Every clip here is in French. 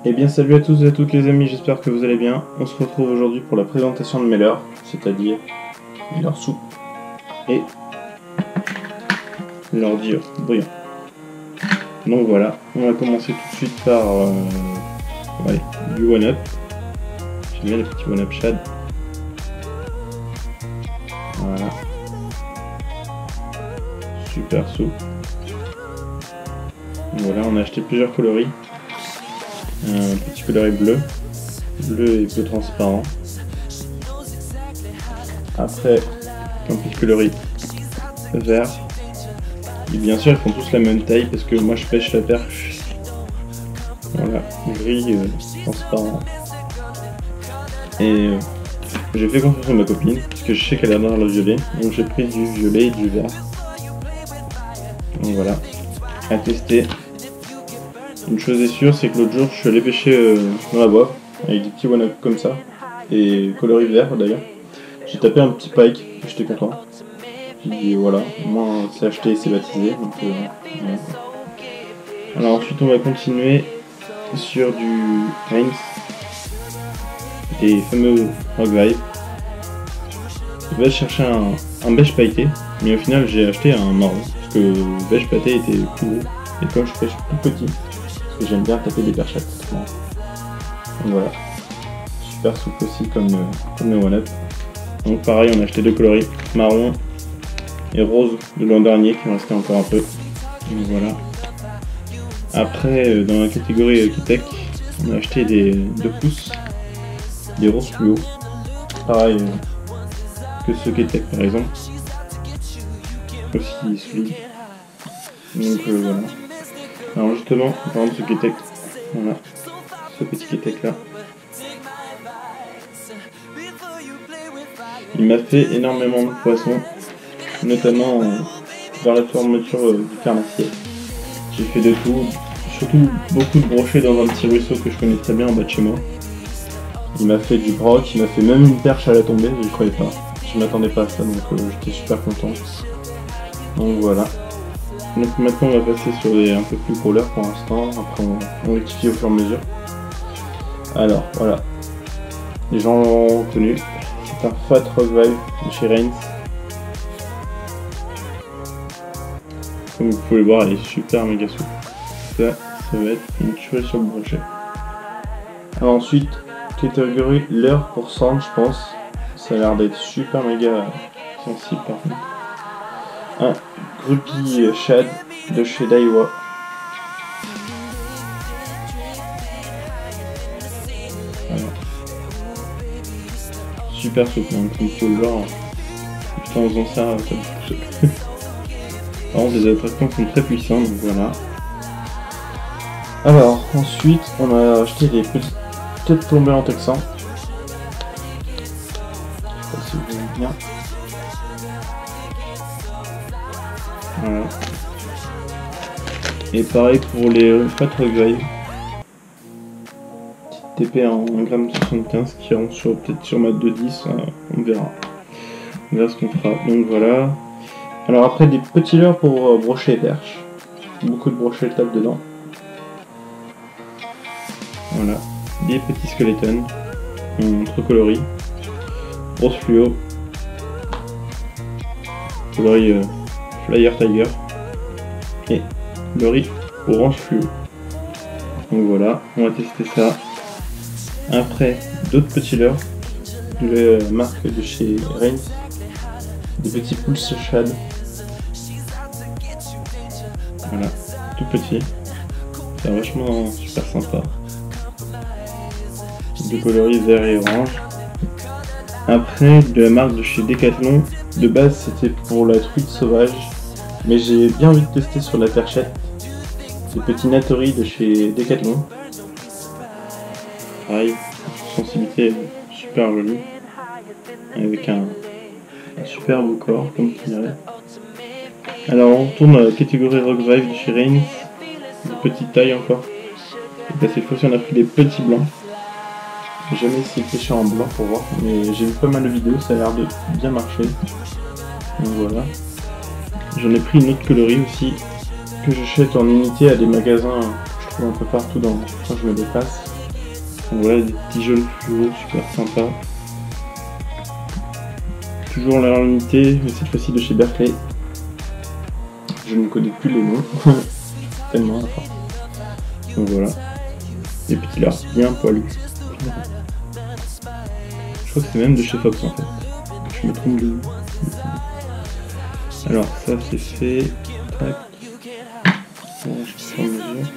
Eh bien salut à tous et à toutes les amis, j'espère que vous allez bien. On se retrouve aujourd'hui pour la présentation de mes leurres, c'est-à-dire leur soupe et leur dur bouillon. Donc voilà, on va commencer tout de suite par du one-up. J'aime bien les petits one-up shad. Voilà. Super soupe. Voilà, on a acheté plusieurs coloris. Un petit coloris bleu et bleu transparent. Après, un petit coloris vert. Et bien sûr, ils font tous la même taille parce que moi je pêche la perche. Voilà, gris transparent. Et j'ai fait confiance à ma copine parce que je sais qu'elle adore le violet. Donc j'ai pris du violet et du vert. Donc voilà, à tester. Une chose est sûre, c'est que l'autre jour je suis allé pêcher dans la boîte avec des petits one-up comme ça et coloris vert d'ailleurs. J'ai tapé un petit pike, j'étais content. Puis voilà, au moins c'est acheté et c'est baptisé. Donc, voilà. Alors ensuite on va continuer sur du Heinz, des fameux Rock Vibe. Je vais chercher un beige pailleté, mais au final j'ai acheté un marron parce que le beige pailleté était plus gros et comme je pêche plus petit. J'aime bien taper des perchettes. Donc voilà, super souple aussi comme le one-up. Donc pareil, on a acheté deux coloris, marron et rose de l'an dernier qui en restait encore un peu. Donc voilà. Après, dans la catégorie Kitek, on a acheté des 2 pouces, des roses fluo. Pareil que ceux Kitek par exemple. Aussi solides. Donc voilà. Alors justement, par exemple ce Kitek, voilà, ce petit Kitek là, il m'a fait énormément de poissons, notamment dans la fermeture du carnassier. J'ai fait de tout, surtout beaucoup de brochets dans un petit ruisseau que je connais très bien en bas de chez moi. Il m'a fait du broc, il m'a fait même une perche à la tombée, je ne croyais pas, je m'attendais pas à ça donc j'étais super content. Donc voilà. Donc maintenant on va passer sur des un peu plus gros leurres pour l'instant, après on rectifie au fur et à mesure. Alors voilà, les gens l'ont reconnu, c'est un Fat Rock Vibe de chez Reigns. Comme vous pouvez le voir, elle est super méga souple. Ça va être une tuerie sur le brochet. Alors ensuite, catégorie leurre pour sang je pense, ça a l'air d'être super méga sensible par contre. Un groupie shad de chez Daiwa. Voilà. Super souple, hein, comme tout le genre. Putain, en faisant ça bouge tout seul. Alors, les attractions sont très puissants, donc voilà. Alors, ensuite, on a acheté des petites têtes plombées en texan. Je sais pas si vous voyez bien. Voilà. Et pareil pour les Fat Rock Vibe. Petite TP en 1,75 g qui rentre peut-être sur ma 2,10, on verra. On verra ce qu'on fera. Donc voilà. Alors après des petits leurres pour brocher les perches. Beaucoup de brochets le tape dedans. Voilà. Des petits skeletons en coloris. Rose fluo. Coloris Flyer Tiger et le riz orange fluo. Donc voilà, on va tester ça. Après, d'autres petits leurres de la marque de chez Reigns, des petits pulse shad. Voilà, tout petit. C'est vachement super sympa. De coloris vert et orange. Après, de la marque de chez Decathlon. De base, c'était pour la truite sauvage. Mais j'ai bien envie de tester sur la perchette. Ces petits Natori de chez Decathlon. Pareil, sensibilité super jolie. Avec un super beau corps, comme tu dirais. Alors on retourne à la catégorie Rock Vibe de chez Reigns. De petite taille encore. Et cette fois-ci on a pris des petits blancs. J'ai jamais essayé de pêcher en blanc pour voir. Mais j'ai vu pas mal de vidéos, ça a l'air de bien marcher. Donc voilà. J'en ai pris une autre coloris aussi, que j'achète en unité à des magasins que je trouve un peu partout quand je me déplace. Donc voilà, des petits jaunes fluo, super sympa. Toujours la unité, mais cette fois-ci de chez Berkeley. Je ne connais plus les noms, tellement à force. Donc voilà, des petits lards bien poilus. Je crois que c'est même de chez Fox en fait. Je me trompe de... Alors ça c'est fait. Tac. Bon, je prends mesure.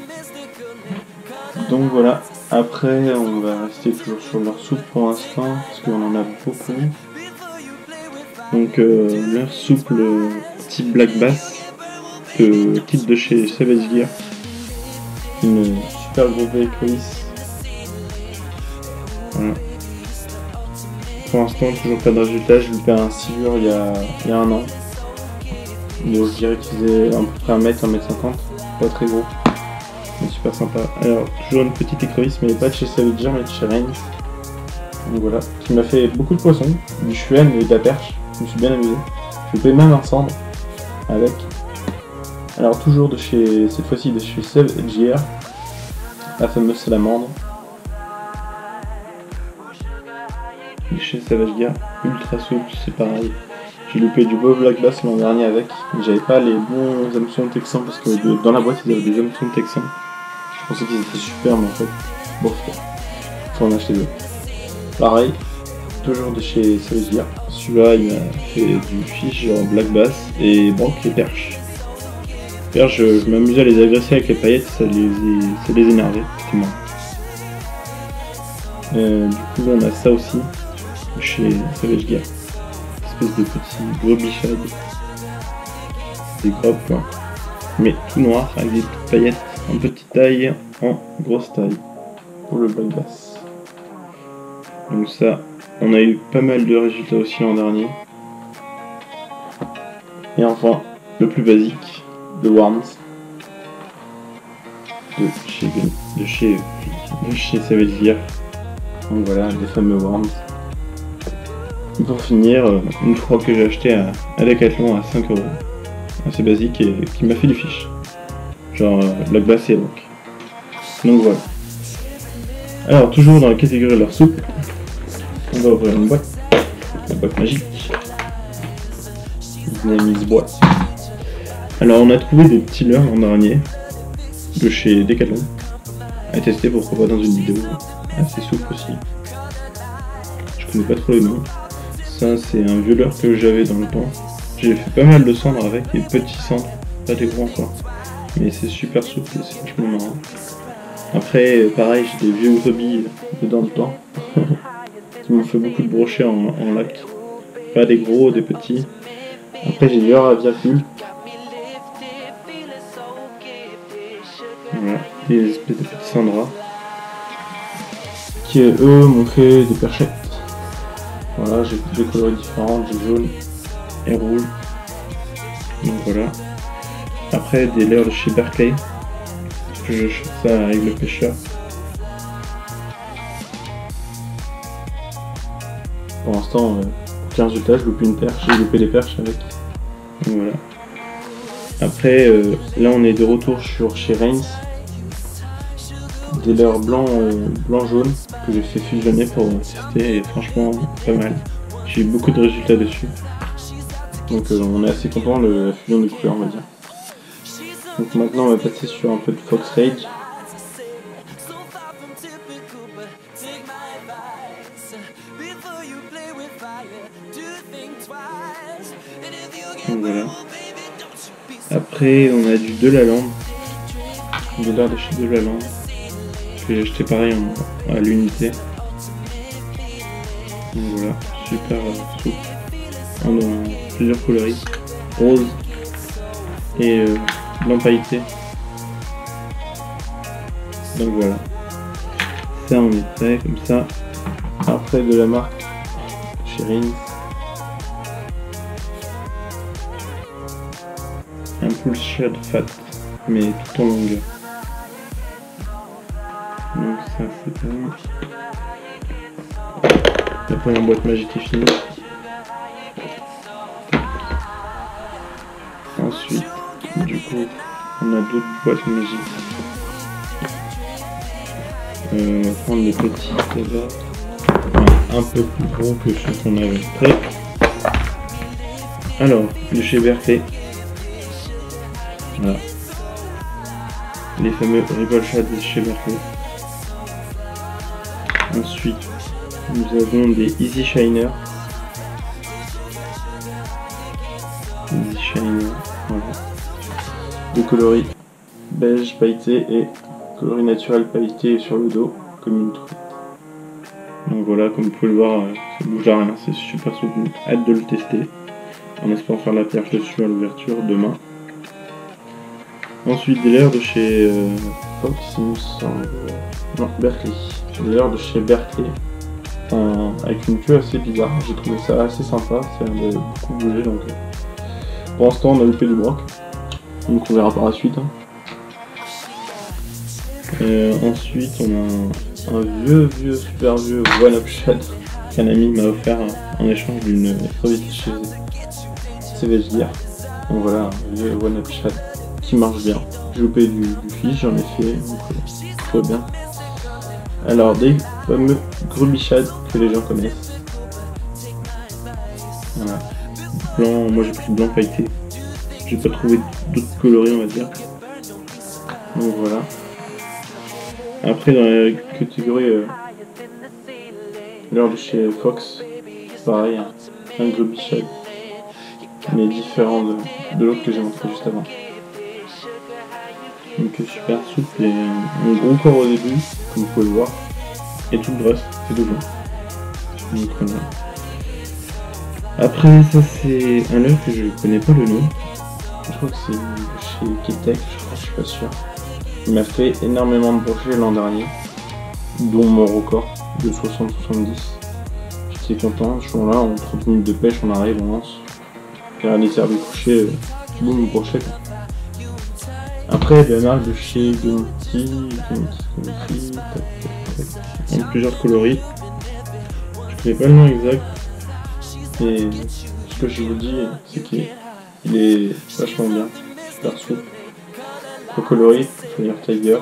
Donc voilà, après on va rester toujours sur leur soupe pour l'instant, parce qu'on en a beaucoup. Donc leur soupe, le type Black Bass, type de chez Savage Gear. Une super grosse écrevisse. Voilà. Pour l'instant, toujours pas de résultat. Je lui fais un silure il y a 1 an. Donc je dirais qu'il faisait à peu près 1 mètre, 1 mètre 50. Pas très gros. Mais super sympa. Alors, toujours une petite écrevisse, mais pas de chez Savage Gear, mais de chez Reigns. Donc voilà. Qui m'a fait beaucoup de poissons, du chuen et de la perche. Je me suis bien amusé. Je fais même un cendre avec. Alors toujours de chez, cette fois-ci de chez Savage Gear, la fameuse salamandre. De chez Savage Gear, ultra souple, c'est pareil. J'ai loupé du beau Black Bass l'an dernier avec, mais j'avais pas les bons hameçons texans parce que dans la boîte ils avaient des hameçons texans. Je pensais qu'ils étaient super, mais en fait, bon, faut en acheter deux. Pareil, toujours de chez Savage Gear. Celui-là il m'a fait du fish en Black Bass et broc et perche. Perche, je m'amusais à les agresser avec les paillettes, ça les énervait, c'était marrant. Du coup on a ça aussi chez Savage Gear. Espèce de petits grebichades. Des grobes quoi. Mais tout noir avec des petites paillettes en petite taille, en grosse taille. Pour le Black Bass. Donc ça, on a eu pas mal de résultats aussi l'an dernier. Et enfin, le plus basique, le Worms. De chez Savage Gear. Donc voilà, les fameux Worms. Et pour finir, une fois que j'ai acheté à Decathlon à 5 €, assez basique et qui m'a fait du fiche. Genre Black Bass et Rock. Donc voilà. Alors toujours dans la catégorie de leur soupe, on va ouvrir une boîte. La boîte magique. Dynamics boîte. Alors on a trouvé des petits leurres l'an dernier de chez Decathlon. À tester pourquoi pas dans une vidéo. Assez souple aussi. Je connais pas trop les noms. Ça c'est un vieux leurre que j'avais dans le temps. J'ai fait pas mal de cendres avec, des petits cendres, pas des gros encore. Mais c'est super souple, c'est vachement marrant. Après pareil j'ai des vieux hobbies dedans le temps. Qui m'ont fait beaucoup de brochets en lac. Pas des gros, des petits. Après j'ai des leurres à virgule. Voilà, des espèces de petits cendras. Qui eux m'ont fait des perchettes. Voilà, j'ai des coloris différents, du jaune et rouge. Donc voilà. Après des leurres de chez Berkeley. Je chute ça avec le pêcheur. Pour l'instant, aucun résultat, je loupe une perche, j'ai loupé des perches avec. Donc voilà. Après, là on est de retour chez Reigns. Des leurres blanc-jaune que j'ai fait fusionner pour tester et franchement pas mal. J'ai eu beaucoup de résultats dessus. Donc on est assez content de la fusion des couleurs on va dire. Donc maintenant on va passer sur un peu de Fox Rage. Donc voilà. Après on a du Delalande. Des leurres de chez Delalande. Que j'ai acheté pareil à l'unité. Donc voilà, super souple. En plusieurs coloris. Rose et blanc pailleté. Donc voilà. Ça on est prêt comme ça. Après de la marque chez Reigns. Un pull shad fat, mais tout en longueur. Donc ça c'est bon. La première boîte magique est finie. Ensuite, du coup, on a d'autres boîtes magiques. On va prendre les petits là, un peu plus gros que ceux qu'on avait prêt. Alors, de chez Berkeley. Voilà. Les fameux Ripple Shad de chez Berkeley. Ensuite, nous avons des Easy Shiner. Easy Shiner, voilà. De coloris beige pailleté et coloris naturel pailleté sur le dos, comme une truite. Donc voilà, comme vous pouvez le voir, ça bouge à rien, c'est super souple. Hâte de le tester, en espérant faire la perche dessus à l'ouverture demain. Ensuite, des leurres de chez Fox, il me semble. Non, Berkeley. Des leurres de chez Berkeley. Avec une queue assez bizarre. J'ai trouvé ça assez sympa. Ça a beaucoup bougé. Donc, pour l'instant, on a loupé du broc. Donc, on verra par la suite. Hein. Ensuite, on a un super vieux One Up Shad qu'un ami m'a offert en échange d'une crevette chez CVS Gear. Donc voilà, un vieux One Up Shad qui marche bien. J'ai loupé du fiche, j'en ai fait, donc tout va bien. Alors, des fameux Grubby Shad que les gens connaissent. Voilà. Blanc, moi j'ai pris blanc pailleté. J'ai pas trouvé d'autres coloris, on va dire. Donc voilà. Après, dans la catégorie l'heure de chez Fox, pareil, un Grubby Shad, mais différent de l'autre que j'ai montré juste avant. Donc super souple et un gros corps au début, comme vous pouvez le voir, et tout le reste c'est de blanc. Donc voilà. Après ça c'est un leurre que je connais pas le nom. Je crois que c'est chez Ketek, je suis pas sûr. Il m'a fait énormément de brochets l'an dernier, dont mon record de 60-70. J'étais content, je suis là, en 30 minutes de pêche, on arrive, on lance. Puis un dessert de coucher, boum, brochet. Après, la marque de chez Gunty, en plusieurs coloris. Je connais pas le nom exact. Et ce que je vous dis, c'est qu'il est vachement bien, super souple. Le coloris, Fire Tiger.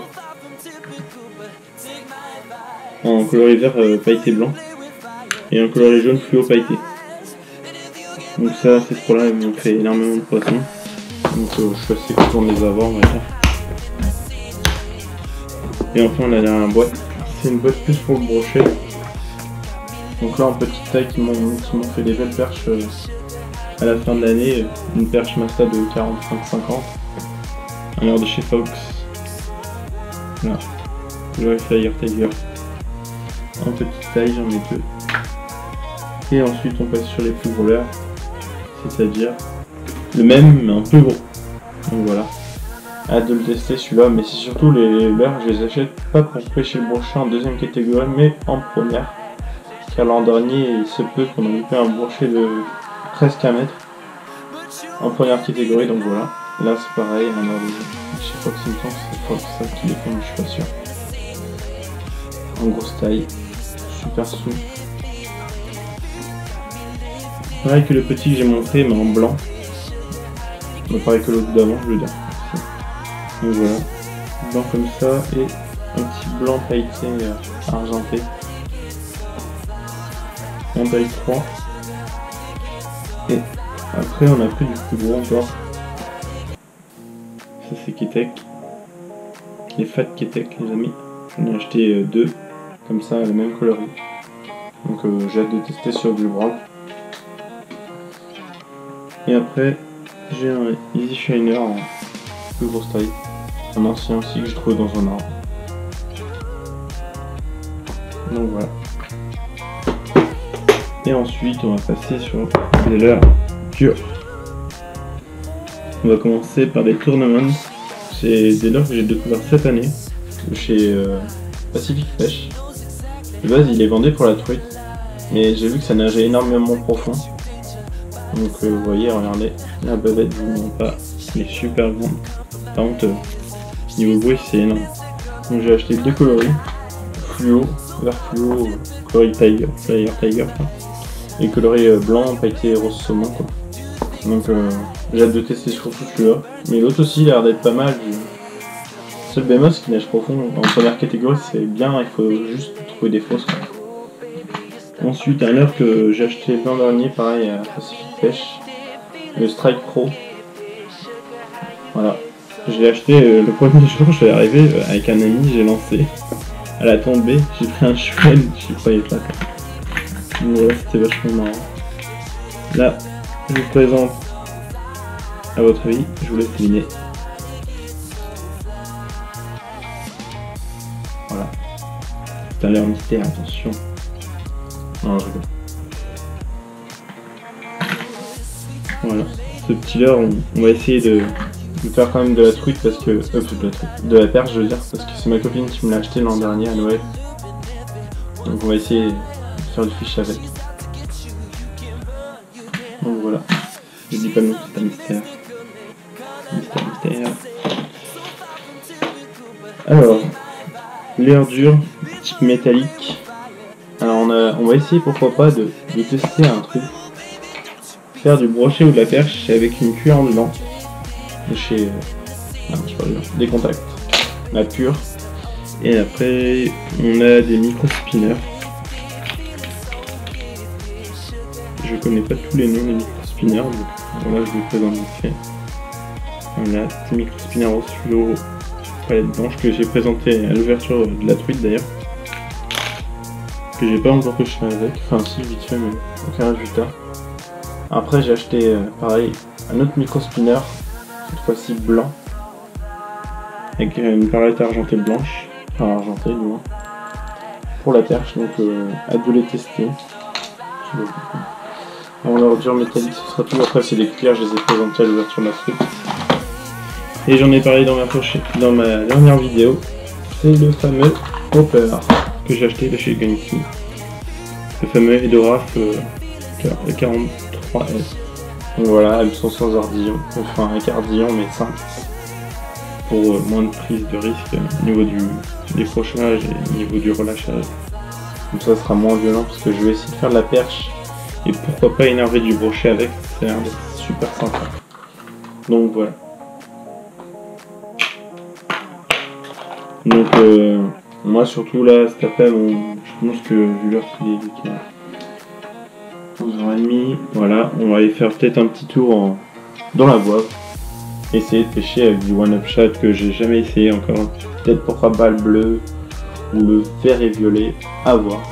En coloris vert pailleté blanc. Et un coloris jaune fluo pailleté. Donc ça, ces trois-là, ils m'ont fait énormément de poissons. Donc je suis assez content de les avoir, on va dire. Et enfin la dernière boîte, c'est une boîte plus pour le brochet. Donc là en petite taille qui m'ont fait des belles perches à la fin de l'année. Une perche Masta de 45-50. Un leurre de chez Fox. Voilà. Le Fire Tiger. En petite taille, j'en ai deux. Et ensuite on passe sur les plus gros leurres. C'est-à-dire le même mais un peu gros. Donc voilà. Hâte de le tester celui-là, mais c'est surtout les leurres, je les achète pas pour pêcher le brochet en deuxième catégorie, mais en première. Car l'an dernier, il se peut qu'on a loupé un brochet de presque 1 mètre en première catégorie, donc voilà. Là c'est pareil, un leurre de chez Fox, il me semble c'est Fox ça qui les font, mais je suis pas sûr. En grosse taille, super souple. Pareil que le petit que j'ai montré, mais en blanc. Mais pareil que l'autre d'avant, je veux dire. Donc voilà, blanc comme ça et un petit blanc pailleté argenté. En taille 3. Et après on a pris du plus gros encore. Ça c'est Ketek. Les Fat Ketek les amis. J'en ai acheté deux, comme ça, le même coloris. Donc j'ai hâte de tester sur du broc. Et après j'ai un Easy Shiner en plus grosse taille. Un ancien aussi que j'ai trouvé dans un arbre. Donc voilà. Et ensuite on va passer sur des leurres purs. On va commencer par des Tournaments. C'est des leurres que j'ai découvert cette année de chez Pacific Pêche. De base il est vendu pour la truite, mais j'ai vu que ça nageait énormément profond. Donc vous voyez, regardez, la bavette, je vous montre pas, elle est super grande. Par contre, niveau bruit c'est énorme. Donc j'ai acheté deux coloris, fluo, vert fluo, coloris Tiger, Fire Tiger, et coloris blanc, pailleté rose saumon quoi. Donc j'ai hâte de tester surtout celui-là. Mais l'autre aussi il a l'air d'être pas mal. Seul bémol, c'est qu'il nage profond. En première catégorie, c'est bien, il faut juste trouver des fausses. Ensuite, un leurre que j'ai acheté l'an dernier, pareil à Pacific Pêche, le Strike Pro. Voilà. Je l'ai acheté le premier jour, je suis arrivé avec un ami, j'ai lancé. Elle a tombé, j'ai pris un chouette, j'y croyais pas. Donc voilà, c'était vachement marrant. Là, je vous présente, à votre avis, je vous laisse deviner. Voilà. C'est un leurre mystère, attention. Non, je rigole. Voilà. Ce petit leurre, on va essayer de faire quand même de la truite parce que. De la perche, je veux dire, parce que c'est ma copine qui me l'a acheté l'an dernier à Noël. Donc on va essayer de faire du fish avec. Donc voilà. Je dis pas non, c'est un mystère. Mystère. Alors, leurre dur, type métallique. Alors on va essayer pourquoi pas de tester un truc. Faire du brochet ou de la perche avec une cuillère en dedans. De chez des contacts. La pure. Et après on a des micro spinners. Je connais pas tous les noms des micro spinners, donc voilà, je vous présente vite fait. Voilà, petit micro spinner au fluo palette blanche que j'ai présenté à l'ouverture de la truite d'ailleurs. Que j'ai pas encore pêché avec, enfin si vite fait mais aucun résultat. Après j'ai acheté pareil un autre micro spinner, cette fois-ci blanc, avec une palette argentée blanche, enfin argentée du moins, pour la perche, donc hâte de les tester. Alors leur dur métallique ce sera tout, après c'est des cuillères, je les ai présentées à l'ouverture de la truite. Et j'en ai parlé dans ma dernière vidéo, c'est le fameux Hopper que j'ai acheté de chez Genki. Le fameux Edoraf 43S. Donc voilà, elles sont sans ardillon, enfin avec ardillon mais simple. Pour moins de prise de risque au niveau du décrochage et au niveau du relâchage. Comme ça sera moins violent parce que je vais essayer de faire de la perche. Et pourquoi pas énerver du brochet avec, ça a l'air d'être super sympa. Donc voilà. Donc moi surtout là cet après-midi, je pense que vu l'heure qu'il est 11h30, voilà, on va aller faire peut-être un petit tour dans la voie. Essayer de pêcher avec du one-up shot que j'ai jamais essayé encore. Peut-être pourquoi pas le bleu ou le vert et violet, à voir.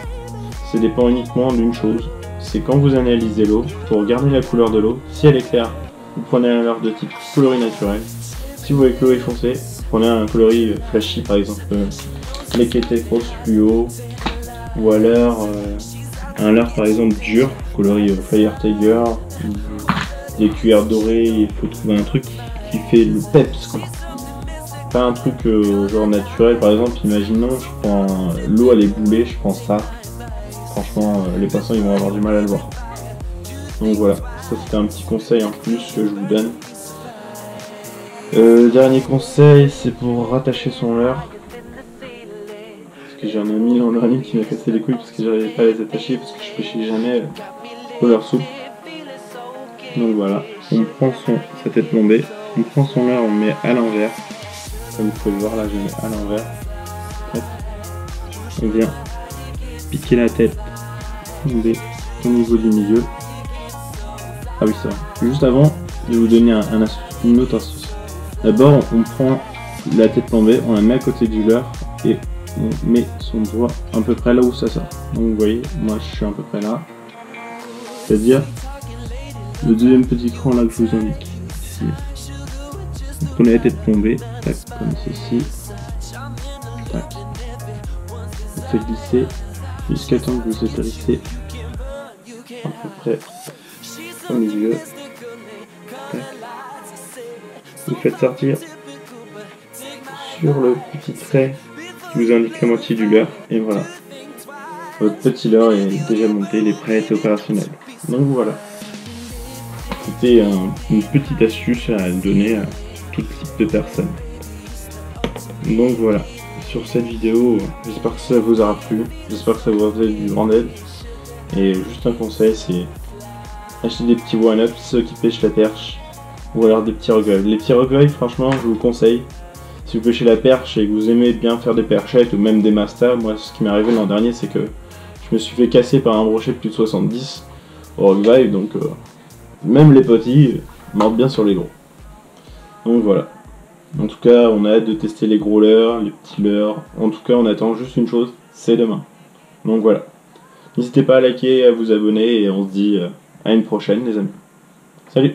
Ça dépend uniquement d'une chose, c'est quand vous analysez l'eau, pour regarder la couleur de l'eau. Si elle est claire, vous prenez un leurre de type coloris naturel. Si vous voyez que l'eau est foncée, prenez un coloris flashy, par exemple Lekete Cross Fluo, ou alors un leurre par exemple dur, coloris Fire Tiger, des cuillères dorées. Il faut trouver un truc qui fait le peps quoi. Pas un truc genre naturel, par exemple imaginons je prends l'eau elle est boulée, je prends ça. Franchement les passants ils vont avoir du mal à le voir. Donc voilà, ça c'était un petit conseil en plus que je vous donne. Le dernier conseil c'est pour rattacher son leurre. Parce que j'ai un ami l'an dernier qui m'a cassé les couilles parce que j'arrivais pas à les attacher parce que je pêchais jamais au leurre souple. Donc voilà, on prend sa tête plombée, on prend son leurre, on met à l'envers. Comme vous pouvez le voir là, je mets à l'envers. On vient piquer la tête tombée au niveau du milieu. Ah oui, ça va. Juste avant, je vais vous donner une autre astuce. D'abord, on prend la tête plombée, on la met à côté du leurre et on met son doigt à peu près là où ça sort. Donc vous voyez, moi je suis à peu près là. C'est-à-dire le deuxième petit cran là que je vous indique ici. Vous prenez la tête plombée, tac, comme ceci. Tac. Vous faites glisser jusqu'à temps que vous atterrissez à peu près au milieu. Tac. Vous faites sortir sur le petit trait qui vous indique la moitié du leurre et voilà. Votre petit leurre est déjà monté, il est prêt à être opérationnel. Donc voilà. C'était une petite astuce à donner à tout type de personnes. Donc voilà, sur cette vidéo, j'espère que ça vous aura plu, j'espère que ça vous aura fait du grand aide. Et juste un conseil, c'est acheter des petits one-up, ceux qui pêchent la perche, ou alors des petits recueils. Les petits recueils, franchement, je vous conseille. Si vous pêchez la perche et que vous aimez bien faire des perchettes ou même des mastas, moi ce qui m'est arrivé l'an dernier c'est que je me suis fait casser par un brochet de plus de 70 au Rock Vibe, donc même les petits mordent bien sur les gros. Donc voilà. En tout cas, on a hâte de tester les gros leurres, les petits leurres. En tout cas, on attend juste une chose, c'est demain. Donc voilà. N'hésitez pas à liker, à vous abonner et on se dit à une prochaine les amis. Salut!